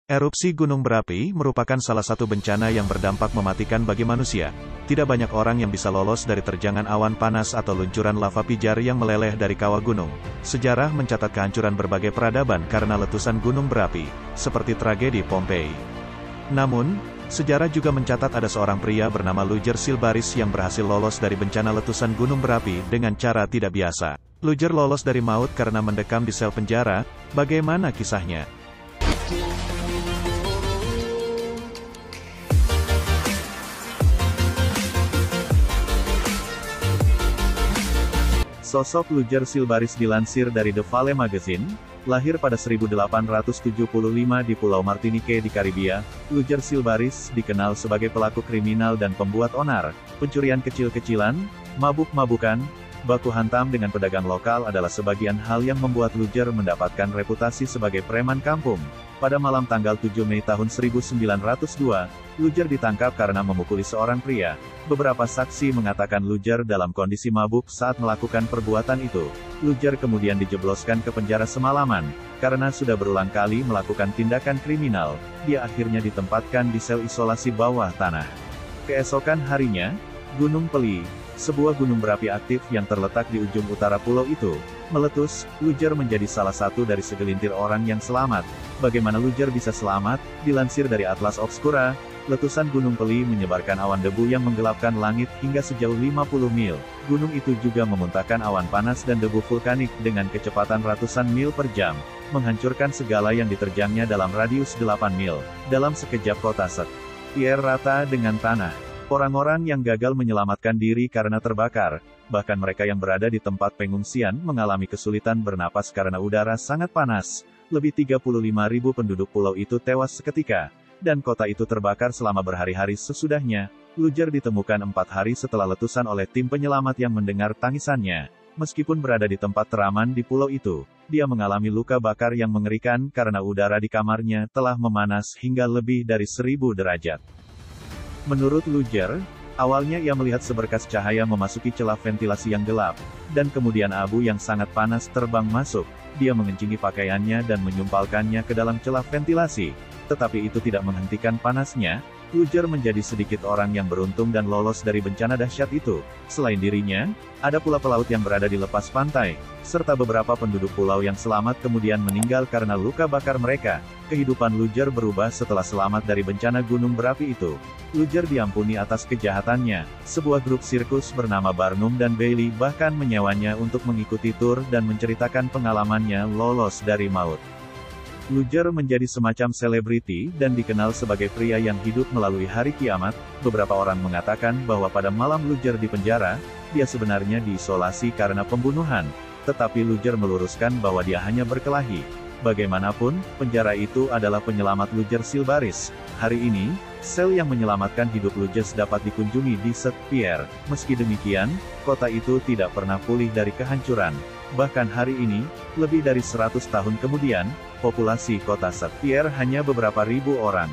Erupsi gunung berapi merupakan salah satu bencana yang berdampak mematikan bagi manusia. Tidak banyak orang yang bisa lolos dari terjangan awan panas atau luncuran lava pijar yang meleleh dari kawah gunung. Sejarah mencatat kehancuran berbagai peradaban karena letusan gunung berapi, seperti tragedi Pompeii. Namun, sejarah juga mencatat ada seorang pria bernama Luger Silbaris yang berhasil lolos dari bencana letusan gunung berapi dengan cara tidak biasa. Luger lolos dari maut karena mendekam di sel penjara. Bagaimana kisahnya? Sosok Luger Silbaris dilansir dari The Valley Magazine, lahir pada 1875 di Pulau Martinique di Karibia. Luger Silbaris dikenal sebagai pelaku kriminal dan pembuat onar, pencurian kecil-kecilan, mabuk-mabukan, baku hantam dengan pedagang lokal adalah sebagian hal yang membuat Luger mendapatkan reputasi sebagai preman kampung. Pada malam tanggal 7 Mei tahun 1902, Luger ditangkap karena memukuli seorang pria. Beberapa saksi mengatakan Luger dalam kondisi mabuk saat melakukan perbuatan itu. Luger kemudian dijebloskan ke penjara semalaman. Karena sudah berulang kali melakukan tindakan kriminal, dia akhirnya ditempatkan di sel isolasi bawah tanah. Keesokan harinya, Gunung Peli, sebuah gunung berapi aktif yang terletak di ujung utara pulau itu, meletus. Luger menjadi salah satu dari segelintir orang yang selamat. Bagaimana Luger bisa selamat? Dilansir dari Atlas Obscura, letusan Gunung Peli menyebarkan awan debu yang menggelapkan langit hingga sejauh 50 mil. Gunung itu juga memuntahkan awan panas dan debu vulkanik dengan kecepatan ratusan mil per jam, menghancurkan segala yang diterjangnya dalam radius 8 mil. Dalam sekejap kota St-Pierre rata dengan tanah. Orang-orang yang gagal menyelamatkan diri karena terbakar, bahkan mereka yang berada di tempat pengungsian mengalami kesulitan bernapas karena udara sangat panas. Lebih 35.000 penduduk pulau itu tewas seketika, dan kota itu terbakar selama berhari-hari sesudahnya. Luger ditemukan 4 hari setelah letusan oleh tim penyelamat yang mendengar tangisannya. Meskipun berada di tempat teraman di pulau itu, dia mengalami luka bakar yang mengerikan karena udara di kamarnya telah memanas hingga lebih dari 1000 derajat. Menurut Luger, awalnya ia melihat seberkas cahaya memasuki celah ventilasi yang gelap, dan kemudian abu yang sangat panas terbang masuk. Dia mengencingi pakaiannya dan menyumpalkannya ke dalam celah ventilasi. Tetapi itu tidak menghentikan panasnya. Luger menjadi sedikit orang yang beruntung dan lolos dari bencana dahsyat itu. Selain dirinya, ada pula pelaut yang berada di lepas pantai, serta beberapa penduduk pulau yang selamat kemudian meninggal karena luka bakar mereka. Kehidupan Luger berubah setelah selamat dari bencana gunung berapi itu. Luger diampuni atas kejahatannya. Sebuah grup sirkus bernama Barnum dan Bailey bahkan menyewanya untuk mengikuti tur dan menceritakan pengalamannya lolos dari maut. Luger menjadi semacam selebriti dan dikenal sebagai pria yang hidup melalui hari kiamat. Beberapa orang mengatakan bahwa pada malam Luger di penjara, dia sebenarnya diisolasi karena pembunuhan. Tetapi Luger meluruskan bahwa dia hanya berkelahi. Bagaimanapun, penjara itu adalah penyelamat Luger Silbaris. Hari ini, sel yang menyelamatkan hidup Luger dapat dikunjungi di St-Pierre. Meski demikian, kota itu tidak pernah pulih dari kehancuran. Bahkan hari ini, lebih dari 100 tahun kemudian, populasi kota St-Pierre hanya beberapa ribu orang.